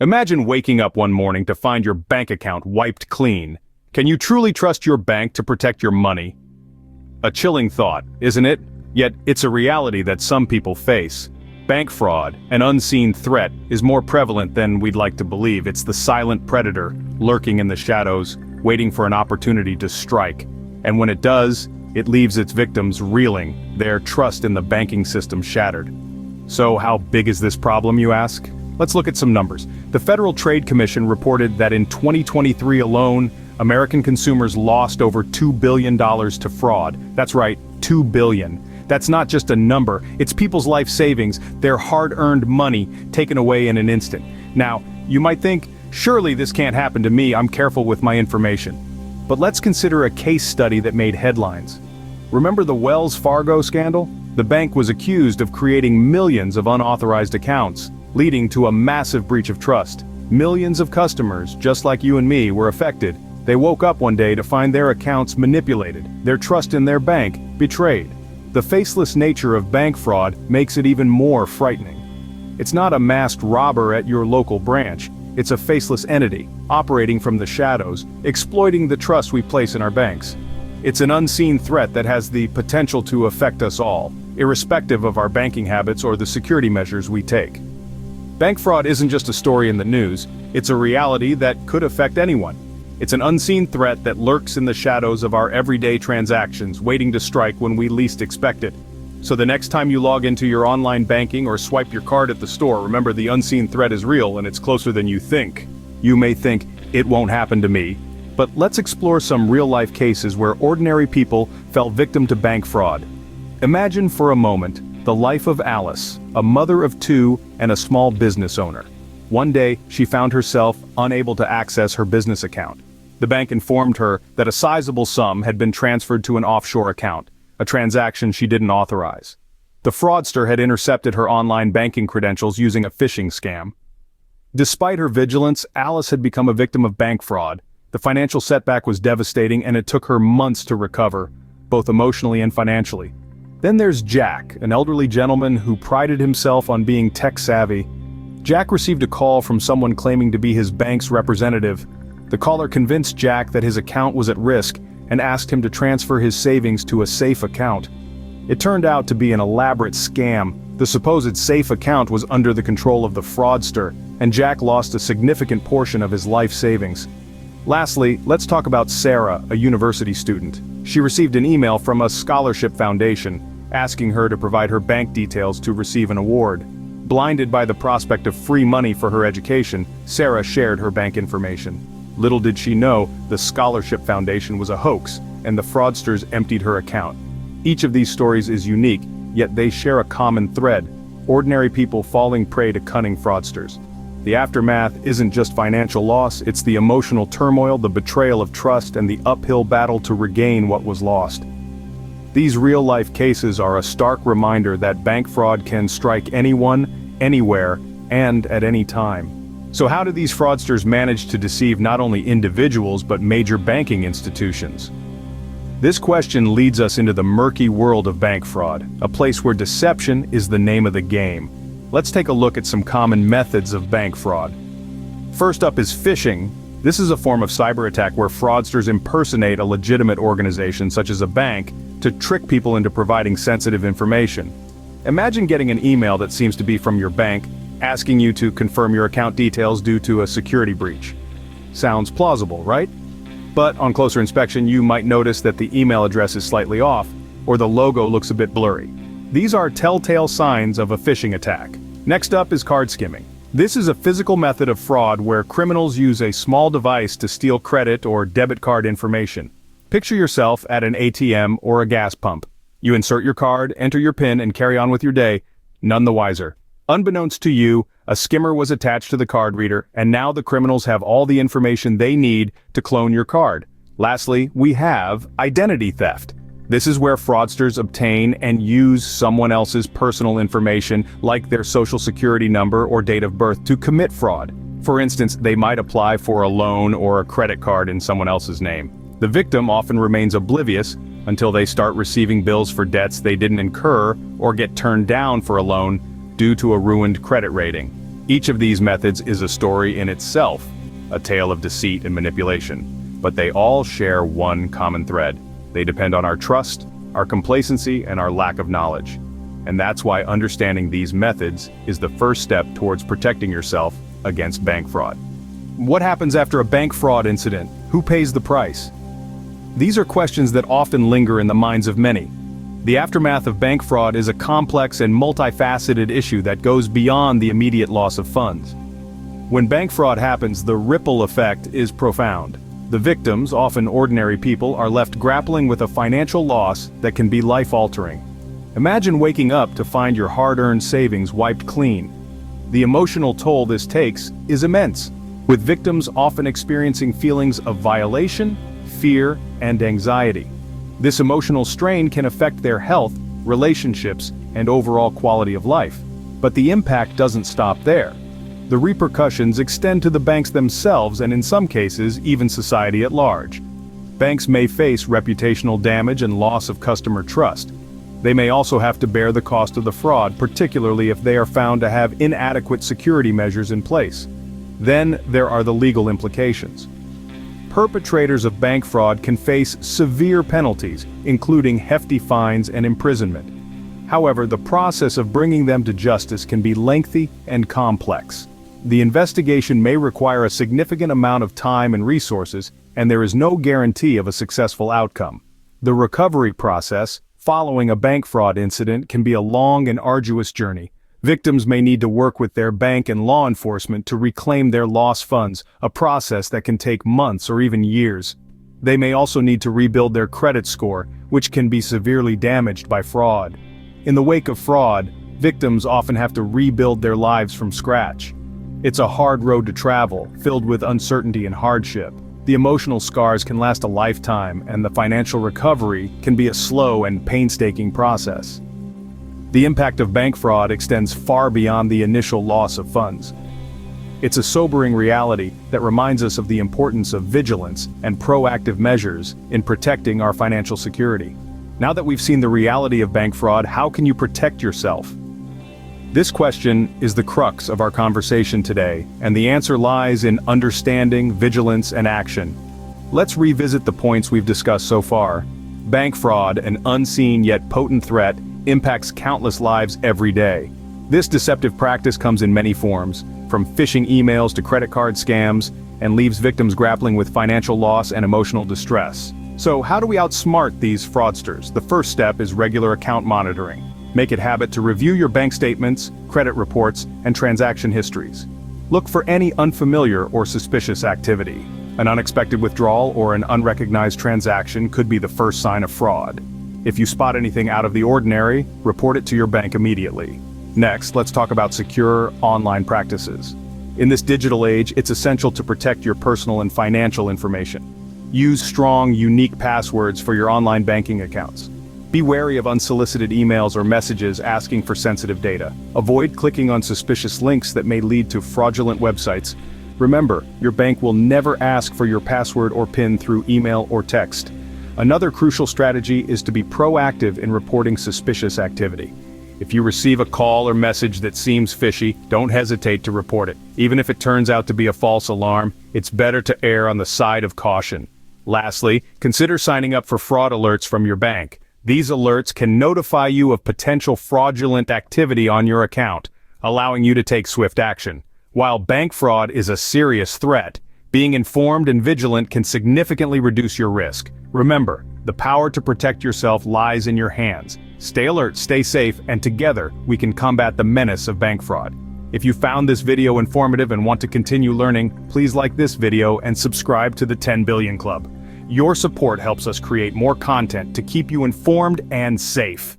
Imagine waking up one morning to find your bank account wiped clean. Can you truly trust your bank to protect your money? A chilling thought, isn't it? Yet it's a reality that some people face. Bank fraud, an unseen threat, is more prevalent than we'd like to believe. It's the silent predator, lurking in the shadows, waiting for an opportunity to strike. And when it does, it leaves its victims reeling, their trust in the banking system shattered. So how big is this problem, you ask? Let's look at some numbers. The Federal Trade Commission reported that in 2023 alone, American consumers lost over $2 billion to fraud. That's right, $2 billion. That's not just a number, it's people's life savings, their hard-earned money taken away in an instant. Now, you might think, surely this can't happen to me, I'm careful with my information. But let's consider a case study that made headlines. Remember the Wells Fargo scandal? The bank was accused of creating millions of unauthorized accounts, leading to a massive breach of trust. Millions of customers, just like you and me, were affected. They woke up one day to find their accounts manipulated, their trust in their bank betrayed. The faceless nature of bank fraud makes it even more frightening. It's not a masked robber at your local branch. It's a faceless entity, operating from the shadows, exploiting the trust we place in our banks. It's an unseen threat that has the potential to affect us all, irrespective of our banking habits or the security measures we take. Bank fraud isn't just a story in the news, it's a reality that could affect anyone. It's an unseen threat that lurks in the shadows of our everyday transactions, waiting to strike when we least expect it. So the next time you log into your online banking or swipe your card at the store, remember the unseen threat is real and it's closer than you think. You may think, it won't happen to me. But let's explore some real-life cases where ordinary people fell victim to bank fraud. Imagine for a moment the life of Alice, a mother of two and a small business owner. One day, she found herself unable to access her business account. The bank informed her that a sizable sum had been transferred to an offshore account, a transaction she didn't authorize. The fraudster had intercepted her online banking credentials using a phishing scam. Despite her vigilance, Alice had become a victim of bank fraud. The financial setback was devastating and it took her months to recover, both emotionally and financially. Then there's Jack, an elderly gentleman who prided himself on being tech-savvy. Jack received a call from someone claiming to be his bank's representative. The caller convinced Jack that his account was at risk and asked him to transfer his savings to a safe account. It turned out to be an elaborate scam. The supposed safe account was under the control of the fraudster, and Jack lost a significant portion of his life savings. Lastly, let's talk about Sarah, a university student. She received an email from a scholarship foundation, asking her to provide her bank details to receive an award. Blinded by the prospect of free money for her education, Sarah shared her bank information. Little did she know, the scholarship foundation was a hoax, and the fraudsters emptied her account. Each of these stories is unique, yet they share a common thread: ordinary people falling prey to cunning fraudsters. The aftermath isn't just financial loss, it's the emotional turmoil, the betrayal of trust, and the uphill battle to regain what was lost. These real-life cases are a stark reminder that bank fraud can strike anyone, anywhere, and at any time. So how do these fraudsters manage to deceive not only individuals but major banking institutions? This question leads us into the murky world of bank fraud, a place where deception is the name of the game. Let's take a look at some common methods of bank fraud. First up is phishing. This is a form of cyber attack where fraudsters impersonate a legitimate organization, such as a bank, to trick people into providing sensitive information. Imagine getting an email that seems to be from your bank, asking you to confirm your account details due to a security breach. Sounds plausible, right? But on closer inspection, you might notice that the email address is slightly off, or the logo looks a bit blurry. These are telltale signs of a phishing attack. Next up is card skimming. This is a physical method of fraud where criminals use a small device to steal credit or debit card information. Picture yourself at an ATM or a gas pump. You insert your card, enter your PIN, and carry on with your day, none the wiser. Unbeknownst to you, a skimmer was attached to the card reader, and now the criminals have all the information they need to clone your card. Lastly, we have identity theft. This is where fraudsters obtain and use someone else's personal information, like their social security number or date of birth, to commit fraud. For instance, they might apply for a loan or a credit card in someone else's name. The victim often remains oblivious until they start receiving bills for debts they didn't incur or get turned down for a loan due to a ruined credit rating. Each of these methods is a story in itself, a tale of deceit and manipulation, but they all share one common thread. They depend on our trust, our complacency, and our lack of knowledge. And that's why understanding these methods is the first step towards protecting yourself against bank fraud. What happens after a bank fraud incident? Who pays the price? These are questions that often linger in the minds of many. The aftermath of bank fraud is a complex and multifaceted issue that goes beyond the immediate loss of funds. When bank fraud happens, the ripple effect is profound. The victims, often ordinary people, are left grappling with a financial loss that can be life-altering. Imagine waking up to find your hard-earned savings wiped clean. The emotional toll this takes is immense, with victims often experiencing feelings of violation, fear, and anxiety. This emotional strain can affect their health, relationships, and overall quality of life. But the impact doesn't stop there. The repercussions extend to the banks themselves and in some cases, even society at large. Banks may face reputational damage and loss of customer trust. They may also have to bear the cost of the fraud, particularly if they are found to have inadequate security measures in place. Then there are the legal implications. Perpetrators of bank fraud can face severe penalties, including hefty fines and imprisonment. However, the process of bringing them to justice can be lengthy and complex. The investigation may require a significant amount of time and resources, and there is no guarantee of a successful outcome. The recovery process, following a bank fraud incident, can be a long and arduous journey. Victims may need to work with their bank and law enforcement to reclaim their lost funds, a process that can take months or even years. They may also need to rebuild their credit score, which can be severely damaged by fraud. In the wake of fraud, victims often have to rebuild their lives from scratch. It's a hard road to travel, filled with uncertainty and hardship. The emotional scars can last a lifetime, and the financial recovery can be a slow and painstaking process. The impact of bank fraud extends far beyond the initial loss of funds. It's a sobering reality that reminds us of the importance of vigilance and proactive measures in protecting our financial security. Now that we've seen the reality of bank fraud, how can you protect yourself? This question is the crux of our conversation today, and the answer lies in understanding, vigilance, and action. Let's revisit the points we've discussed so far. Bank fraud, an unseen yet potent threat, impacts countless lives every day. This deceptive practice comes in many forms, from phishing emails to credit card scams, and leaves victims grappling with financial loss and emotional distress. So how do we outsmart these fraudsters? The first step is regular account monitoring. Make it a habit to review your bank statements, credit reports, and transaction histories. Look for any unfamiliar or suspicious activity. An unexpected withdrawal or an unrecognized transaction could be the first sign of fraud. If you spot anything out of the ordinary, report it to your bank immediately. Next, let's talk about secure online practices. In this digital age, it's essential to protect your personal and financial information. Use strong, unique passwords for your online banking accounts. Be wary of unsolicited emails or messages asking for sensitive data. Avoid clicking on suspicious links that may lead to fraudulent websites. Remember, your bank will never ask for your password or PIN through email or text. Another crucial strategy is to be proactive in reporting suspicious activity. If you receive a call or message that seems fishy, don't hesitate to report it. Even if it turns out to be a false alarm, it's better to err on the side of caution. Lastly, consider signing up for fraud alerts from your bank. These alerts can notify you of potential fraudulent activity on your account, allowing you to take swift action. While bank fraud is a serious threat, being informed and vigilant can significantly reduce your risk. Remember, the power to protect yourself lies in your hands. Stay alert, stay safe, and together we can combat the menace of bank fraud. If you found this video informative and want to continue learning, please like this video and subscribe to the 10 Billion Club. Your support helps us create more content to keep you informed and safe.